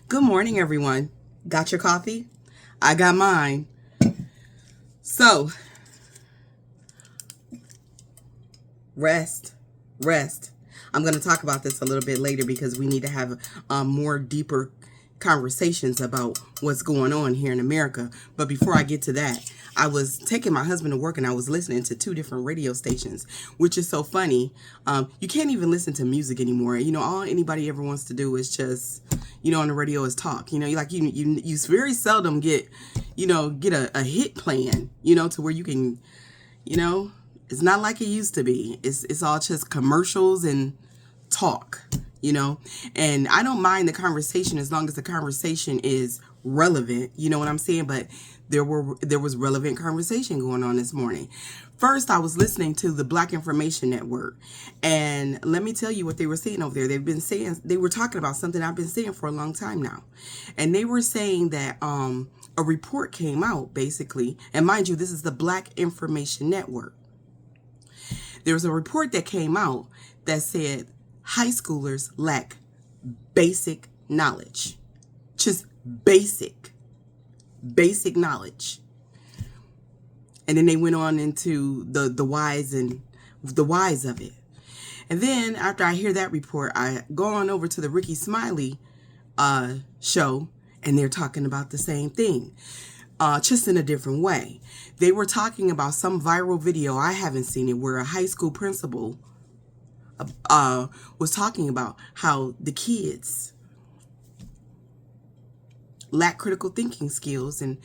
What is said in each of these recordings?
Good morning, everyone. Got your coffee? I got mine. So, rest. I'm going to talk about this a little bit later because we need to have more deeper conversations about what's going on here in America. But before I get to that, I was taking my husband to work and I was listening to two different radio stations, which is so funny. You can't even listen to music anymore. All anybody ever wants to do is just, on the radio is talk. You very seldom get a hit playing, to where you can, it's not like it used to be. It's all just commercials and talk, and I don't mind the conversation as long as the conversation is relevant, you know what I'm saying? But there was relevant conversation going on this morning. First, I was listening to the Black Information Network, and let me tell you what they were saying over there. They were talking about something I've been saying for a long time now, and they were saying that a report came out basically, and mind you, this is the Black Information Network. There was a report that came out that said high schoolers lack basic knowledge. Just basic knowledge. And then they went on into the whys and the whys of it. And then after I hear that report, I go on over to the Ricky Smiley show, and they're talking about the same thing, just in a different way. They were talking about some viral video, I haven't seen it, where a high school principal was talking about how the kids lack critical thinking skills and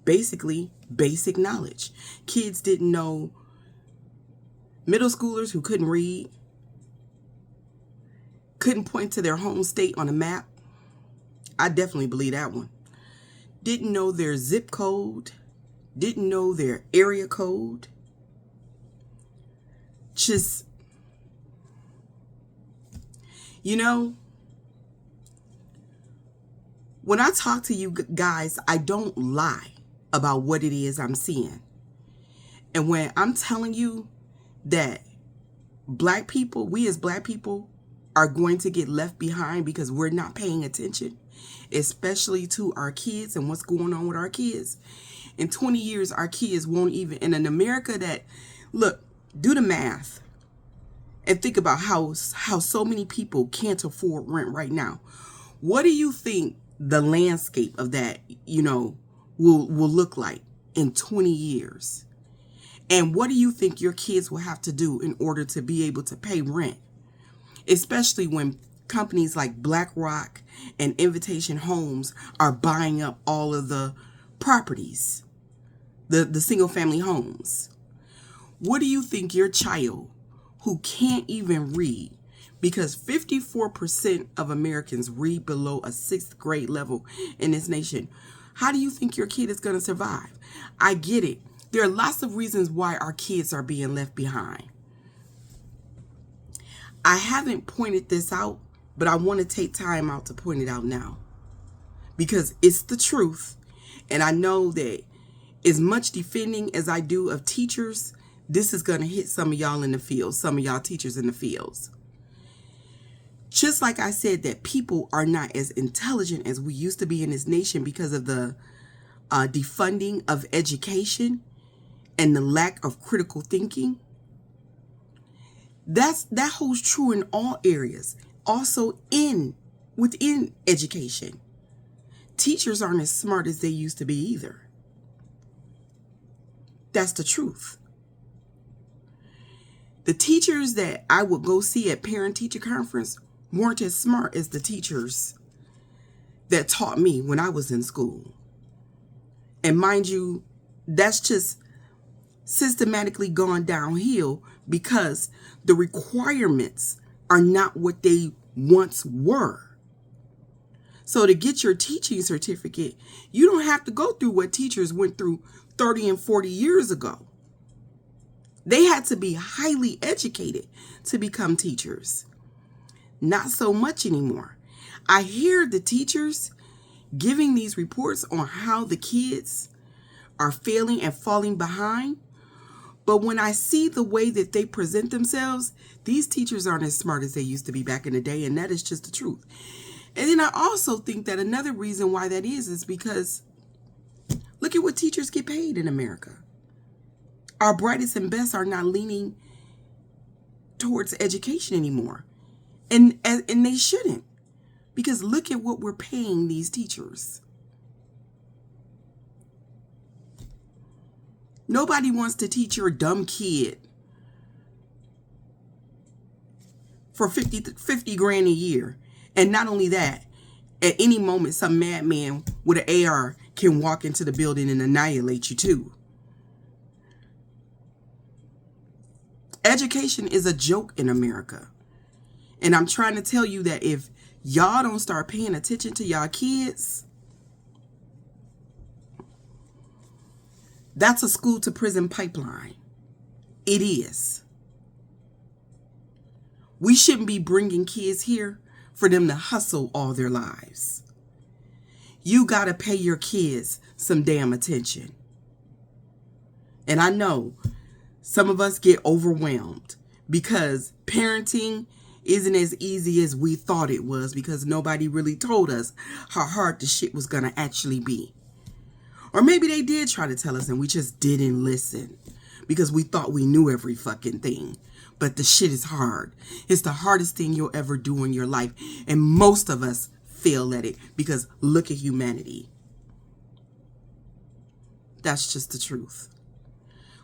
basically basic knowledge. Kids didn't know, middle schoolers who couldn't read, couldn't point to their home state on a map. I definitely believe that one. Didn't know their zip code, didn't know their area code. Just, when I talk to you guys, I don't lie about what it is I'm seeing. And when I'm telling you that black people, we as black people, are going to get left behind because we're not paying attention, especially to our kids and what's going on with our kids. In 20 years, our kids won't even, in an America that, look, do the math and think about how so many people can't afford rent right now. What do you think the landscape of that, will look like in 20 years? And what do you think your kids will have to do in order to be able to pay rent? Especially when companies like BlackRock and Invitation Homes are buying up all of the properties, the single family homes. What do you think your child who can't even read, because 54% of Americans read below a 6th grade level in this nation, how do you think your kid is going to survive? I get it. There are lots of reasons why our kids are being left behind. I haven't pointed this out, but I want to take time out to point it out now, because it's the truth. And I know that as much defending as I do of teachers, this is going to hit some of y'all in the fields, some of y'all teachers in the fields. Just like I said that people are not as intelligent as we used to be in this nation because of the defunding of education and the lack of critical thinking. That holds true in all areas. Also within education. Teachers aren't as smart as they used to be either. That's the truth. The teachers that I would go see at parent-teacher conference weren't as smart as the teachers that taught me when I was in school. And mind you, that's just systematically gone downhill because the requirements are not what they once were. So to get your teaching certificate, you don't have to go through what teachers went through 30 and 40 years ago. They had to be highly educated to become teachers. Not so much anymore. I hear the teachers giving these reports on how the kids are failing and falling behind. But when I see the way that they present themselves, these teachers aren't as smart as they used to be back in the day, and that is just the truth. And then I also think that another reason why that is because look at what teachers get paid in America. Our brightest and best are not leaning towards education anymore. And they shouldn't. Because look at what we're paying these teachers. Nobody wants to teach your dumb kid for 50 grand a year. And not only that, at any moment, some madman with an AR can walk into the building and annihilate you too. Education is a joke in America. And I'm trying to tell you that if y'all don't start paying attention to y'all kids, that's a school to prison pipeline. It is. We shouldn't be bringing kids here for them to hustle all their lives. You got to pay your kids some damn attention. And I know some of us get overwhelmed because parenting isn't as easy as we thought it was because nobody really told us how hard the shit was going to actually be. Or maybe they did try to tell us and we just didn't listen because we thought we knew every fucking thing. But the shit is hard. It's the hardest thing you'll ever do in your life. And most of us fail at it because look at humanity. That's just the truth.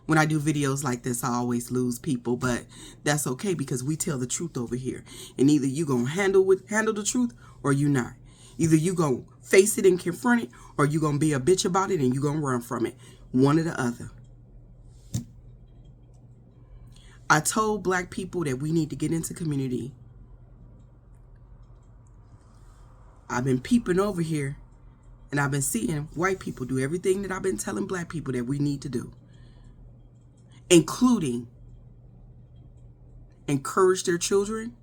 When I do videos like this, I always lose people, but that's okay because we tell the truth over here. And either you gonna handle the truth or you not. Either you gonna face it and confront it or you gonna be a bitch about it and you gonna run from it. One or the other. I told black people that we need to get into community. I've been peeping over here and I've been seeing white people do everything that I've been telling black people that we need to do. Including encourage their children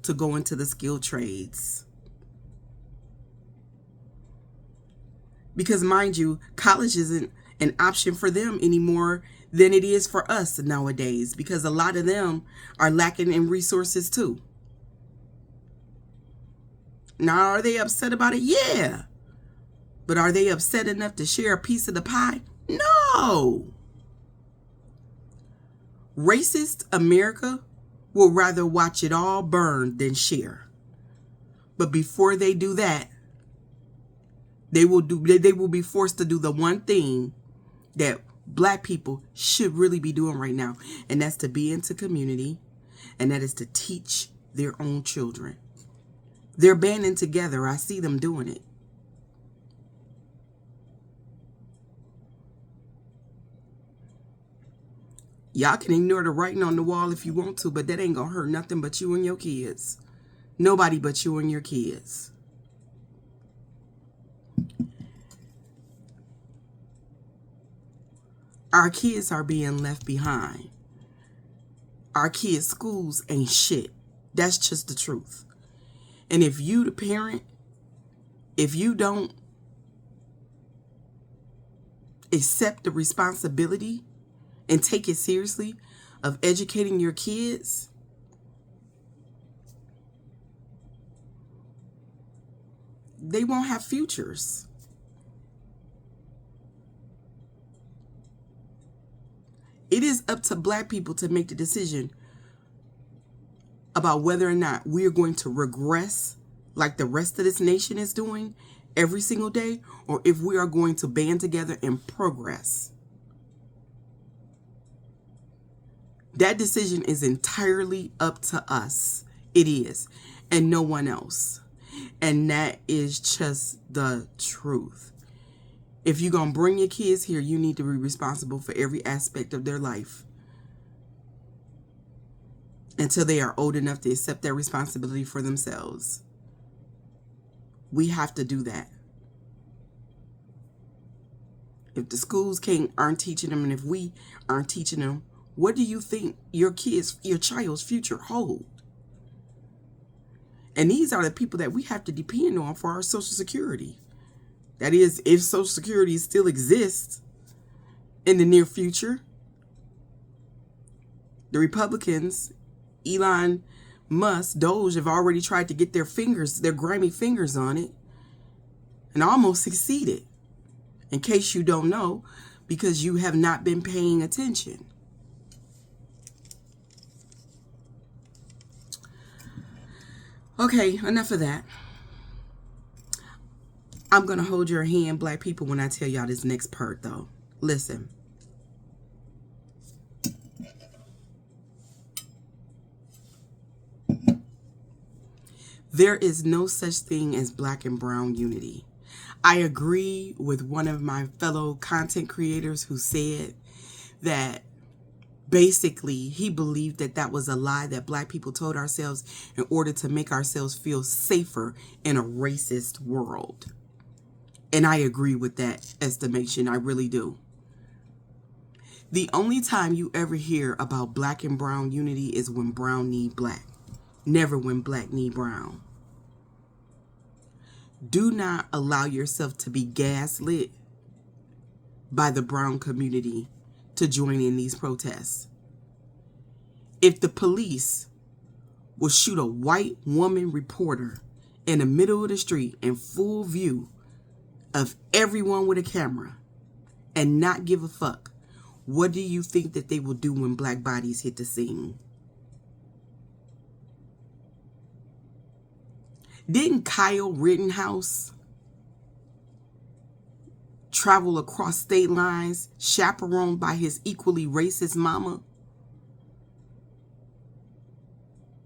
to go into the skilled trades. Because mind you, college isn't an option for them anymore than it is for us nowadays because a lot of them are lacking in resources too. Now, are they upset about it? Yeah. But are they upset enough to share a piece of the pie? No. Racist America will rather watch it all burn than share. But before they do that, they will be forced to do the one thing that black people should really be doing right now, and that's to be into community, and that is to teach their own children. They're banding together. I see them doing it. Y'all can ignore the writing on the wall if you want to, but that ain't gonna hurt nothing but you and your kids. Nobody but you and your kids. Our kids are being left behind. Our kids' schools ain't shit. That's just the truth. And if you, the parent, if you don't accept the responsibility and take it seriously of educating your kids, they won't have futures. It is up to black people to make the decision about whether or not we are going to regress like the rest of this nation is doing every single day, or if we are going to band together and progress. That decision is entirely up to us. It is. And no one else. And that is just the truth. If you're going to bring your kids here, you need to be responsible for every aspect of their life until they are old enough to accept their responsibility for themselves. We have to do that. If the schools aren't teaching them, and if we aren't teaching them, what do you think your child's future hold? And these are the people that we have to depend on for our Social Security. That is, if Social Security still exists in the near future. The Republicans, Elon Doge have already tried to get their grimy fingers on it and almost succeeded. In case you don't know, because you have not been paying attention. Okay, enough of that. I'm going to hold your hand, black people, when I tell y'all this next part, though. Listen. There is no such thing as black and brown unity. I agree with one of my fellow content creators who said that basically he believed that that was a lie that black people told ourselves in order to make ourselves feel safer in a racist world. And I agree with that estimation. I really do. The only time you ever hear about black and brown unity is when brown need black. Never when black need brown. Do not allow yourself to be gaslit by the brown community to join in these protests. If the police will shoot a white woman reporter in the middle of the street in full view of everyone with a camera and not give a fuck, what do you think that they will do when black bodies hit the scene? Didn't Kyle Rittenhouse travel across state lines chaperoned by his equally racist mama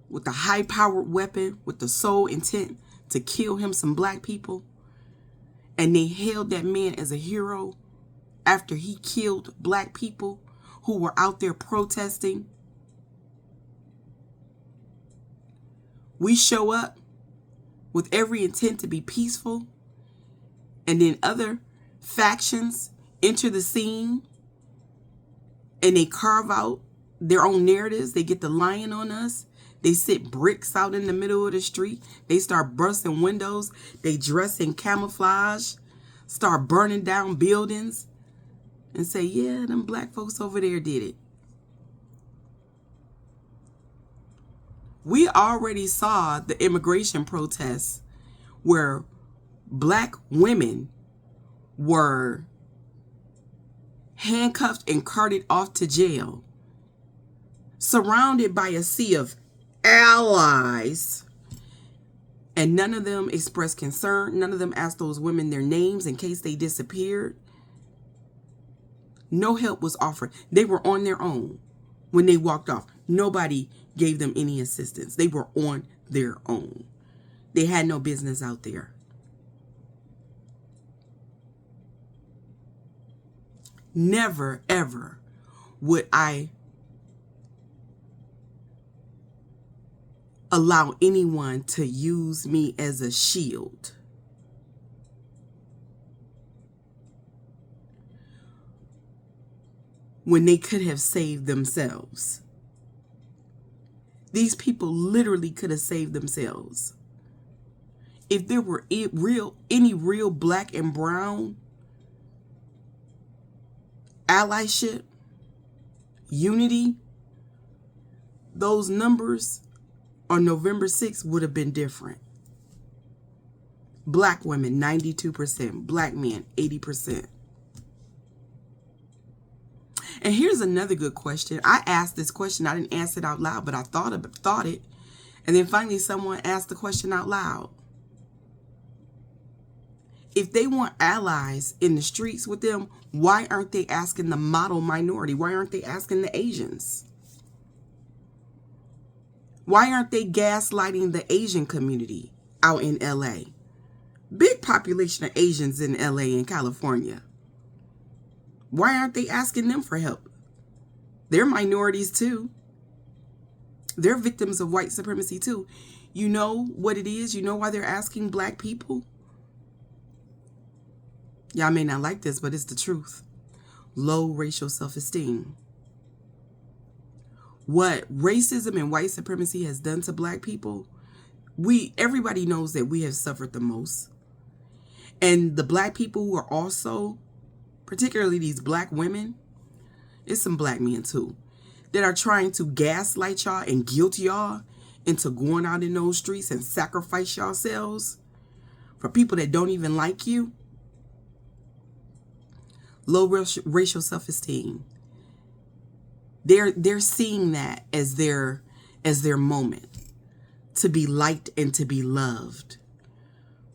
with a high-powered weapon with the sole intent to kill him some black people? And they hailed that man as a hero after he killed black people who were out there protesting. We show up with every intent to be peaceful, and then other factions enter the scene and they carve out their own narratives. They get the lion on us. They sit bricks out in the middle of the street. They start busting windows. They dress in camouflage, start burning down buildings, and say, yeah, them black folks over there did it. We already saw the immigration protests where black women were handcuffed and carted off to jail, surrounded by a sea of allies, and none of them expressed concern. None of them asked those women their names in case they disappeared. No help was offered. They were on their own when they walked off. Nobody gave them any assistance. They were on their own. They had no business out there. Never, ever would I allow anyone to use me as a shield. When they could have saved themselves. These people literally could have saved themselves. If there were any real black and brown allyship, unity, those numbers on November 6th would have been different. Black women, 92%. Black men, 80%. And here's another good question. I asked this question. I didn't answer it out loud, but I thought it. And then finally someone asked the question out loud. If they want allies in the streets with them, why aren't they asking the model minority? Why aren't they asking the Asians? Why aren't they gaslighting the Asian community out in LA? Big population of Asians in LA and California. Why aren't they asking them for help? They're minorities too. They're victims of white supremacy too. You know what it is? You know why they're asking black people? Y'all may not like this, but it's the truth. Low racial self-esteem. What racism and white supremacy has done to black people, everybody knows that we have suffered the most. And the black people who are also, particularly these black women, it's some black men too, that are trying to gaslight y'all and guilt y'all into going out in those streets and sacrifice yourselves for people that don't even like you. Low racial self-esteem. They're seeing that as their moment to be liked and to be loved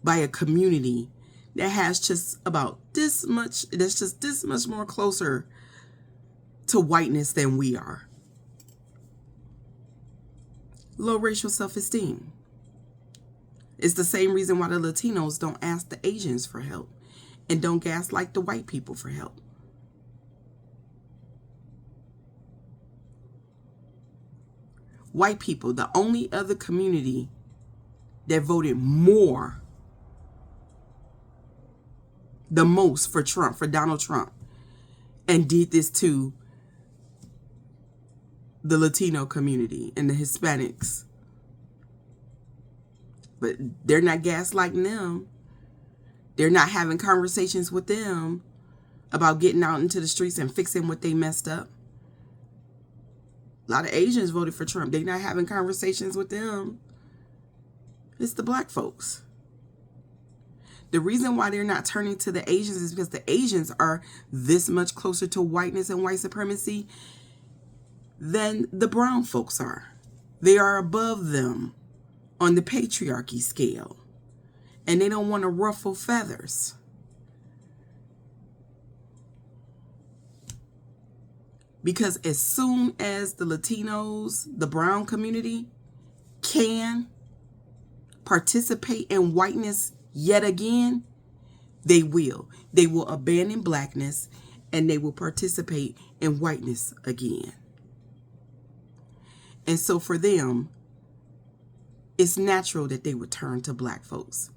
by a community that has just about this much, that's just this much more closer to whiteness than we are. Low racial self-esteem. It's the same reason why the Latinos don't ask the Asians for help and don't gaslight the white people for help. White people, the only other community that voted the most for Trump, for Donald Trump, and did this to the Latino community and the Hispanics. But they're not gaslighting them. They're not having conversations with them about getting out into the streets and fixing what they messed up. A lot of Asians voted for Trump. They're not having conversations with them. It's the black folks. The reason why they're not turning to the Asians is because the Asians are this much closer to whiteness and white supremacy than the brown folks are. They are above them on the patriarchy scale. And they don't want to ruffle feathers. Because as soon as the Latinos, the brown community, can participate in whiteness yet again, they will. They will abandon blackness and they will participate in whiteness again. And so for them, it's natural that they would turn to black folks.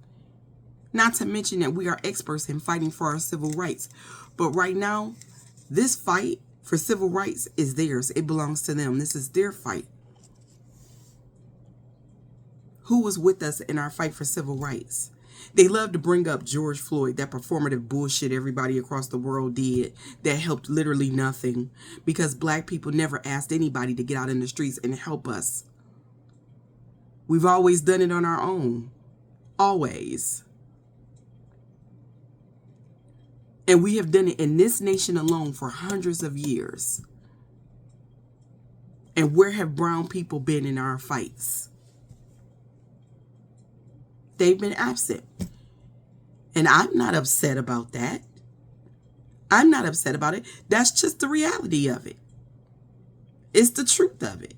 Not to mention that we are experts in fighting for our civil rights. But right now, this fight for civil rights is theirs. It belongs to them. This is their fight. Who was with us in our fight for civil rights? They love to bring up George Floyd, that performative bullshit everybody across the world did that helped literally nothing because black people never asked anybody to get out in the streets and help us. We've always done it on our own. Always. And we have done it in this nation alone for hundreds of years. And where have brown people been in our fights? They've been absent. And I'm not upset about that. I'm not upset about it. That's just the reality of it. It's the truth of it.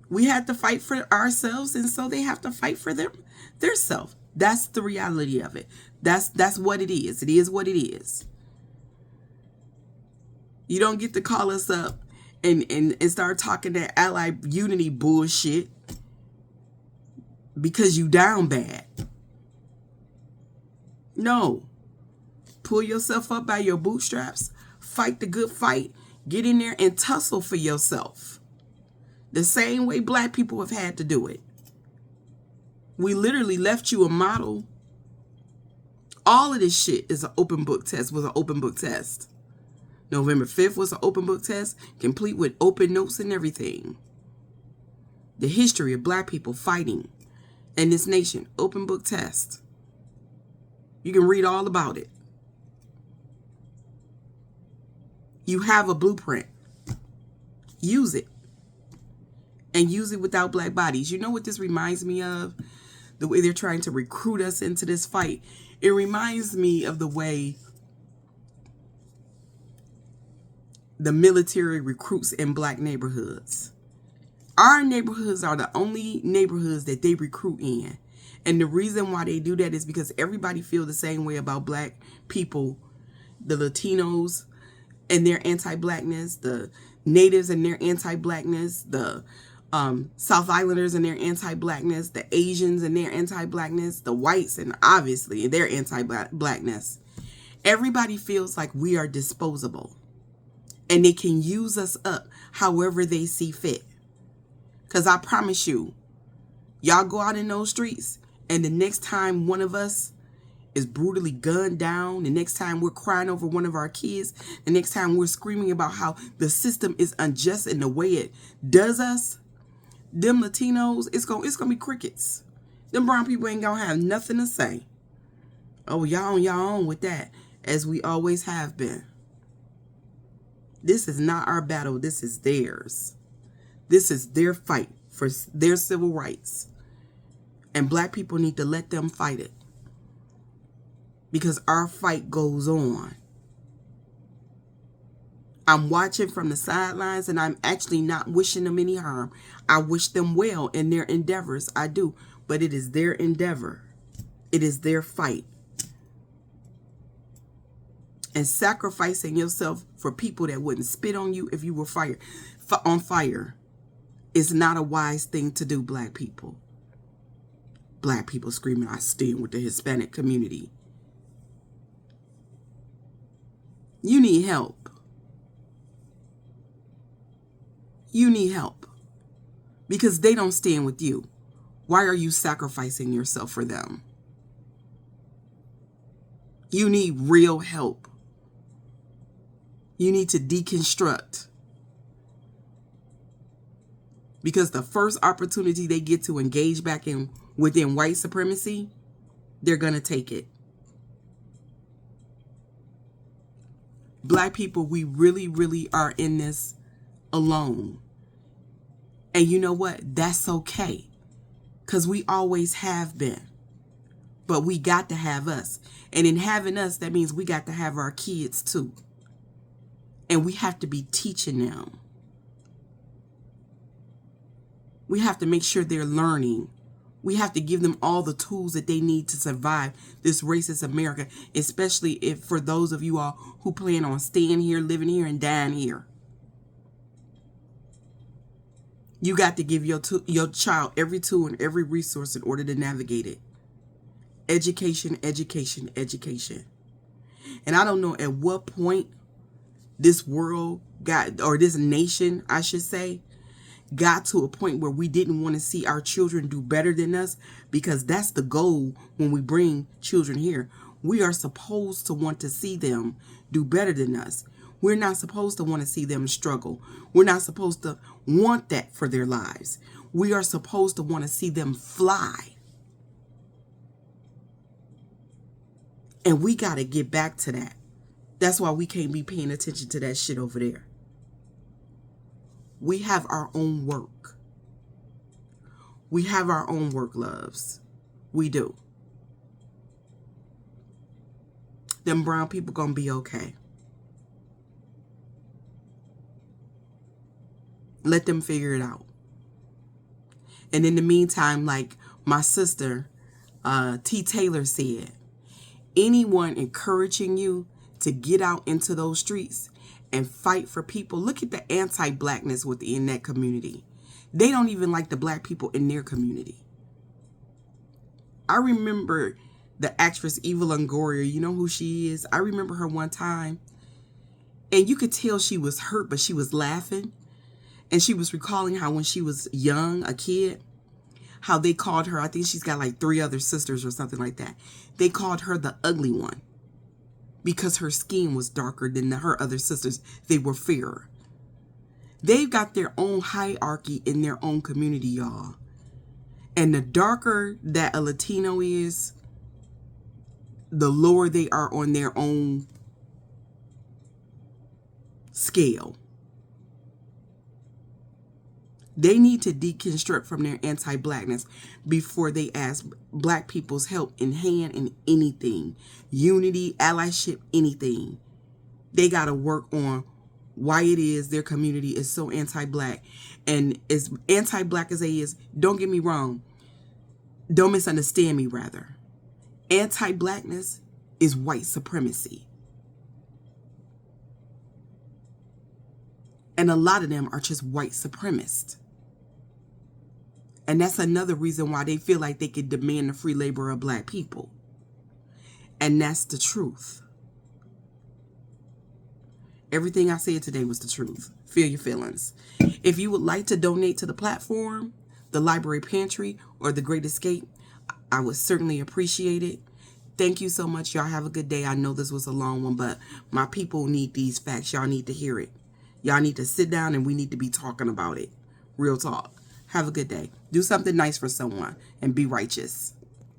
We had to fight for ourselves, and so they have to fight for their self. That's the reality of it. That's what it is. It is what it is. You don't get to call us up and start talking that allied unity bullshit because you down bad. No. Pull yourself up by your bootstraps. Fight the good fight. Get in there and tussle for yourself. The same way black people have had to do it. We literally left you a model. All of this shit is an open book test, was an open book test. November 5th was an open book test, complete with open notes and everything. The history of black people fighting in this nation, open book test. You can read all about it. You have a blueprint. Use it. And use it without black bodies. You know what this reminds me of? The way they're trying to recruit us into this fight. It reminds me of the way the military recruits in black neighborhoods. Our neighborhoods are the only neighborhoods that they recruit in. And the reason why they do that is because everybody feels the same way about black people. The Latinos and their anti-blackness, the natives and their anti-blackness, the South Islanders and their anti-blackness, the Asians and their anti-blackness, the whites and obviously their anti-blackness. Everybody feels like we are disposable and they can use us up however they see fit. Because I promise you, y'all go out in those streets and the next time one of us is brutally gunned down, the next time we're crying over one of our kids, the next time we're screaming about how the system is unjust in the way it does us, Them Latinos, it's gonna be crickets. Them brown people ain't gonna have nothing to say. Oh, y'all on y'all own with that, as we always have been. This is not our battle. This is theirs. This is their fight for their civil rights. And black people need to let them fight it. Because our fight goes on. I'm watching from the sidelines, and I'm actually not wishing them any harm. I wish them well in their endeavors. I do. But it is their endeavor. It is their fight. And sacrificing yourself for people that wouldn't spit on you if you were on fire is not a wise thing to do, black people. Black people screaming, I stand with the Hispanic community. You need help. You need help. Because they don't stand with you. Why are you sacrificing yourself for them? You need real help. You need to deconstruct. Because the first opportunity they get to engage back within white supremacy, they're going to take it. Black people, we really, really are in this alone. And you know what? That's okay. Because we always have been. But we got to have us. And in having us, that means we got to have our kids too. And we have to be teaching them. We have to make sure they're learning. We have to give them all the tools that they need to survive this racist America, especially if for those of you all who plan on staying here, living here, and dying here. You got to give your child every tool and every resource in order to navigate it. Education, education, education. And I don't know at what point this world got, or this nation, I should say, got to a point where we didn't want to see our children do better than us, because that's the goal when we bring children here. We are supposed to want to see them do better than us. We're not supposed to want to see them struggle. We're not supposed to want that for their lives. We are supposed to want to see them fly. And we got to get back to that. That's why we can't be paying attention to that shit over there. We have our own work. We have our own work, loves. We do. Them brown people gonna be okay. Let them figure it out. And in the meantime, like my sister, T. Taylor said, anyone encouraging you to get out into those streets and fight for people. Look at the anti-blackness within that community. They don't even like the black people in their community. I remember the actress Eva Longoria. You know who she is? I remember her one time. And you could tell she was hurt, but she was laughing. And she was recalling how when she was young, a kid, how they called her, I think she's got like 3 other sisters or something like that. They called her the ugly one. Because her skin was darker than her other sisters. They were fairer. They've got their own hierarchy in their own community, y'all. And the darker that a Latino is, the lower they are on their own scale. They need to deconstruct from their anti-blackness before they ask black people's help in hand in anything. Unity, allyship, anything. They got to work on why it is their community is so anti-black. And as anti-black as they is, don't get me wrong. Don't misunderstand me, rather. Anti-blackness is white supremacy. And a lot of them are just white supremacists. And that's another reason why they feel like they could demand the free labor of black people. And that's the truth. Everything I said today was the truth. Feel your feelings. If you would like to donate to the platform, the Library Pantry, or the Great Escape, I would certainly appreciate it. Thank you so much. Y'all have a good day. I know this was a long one, but my people need these facts. Y'all need to hear it. Y'all need to sit down and we need to be talking about it. Real talk. Have a good day. Do something nice for someone and be righteous.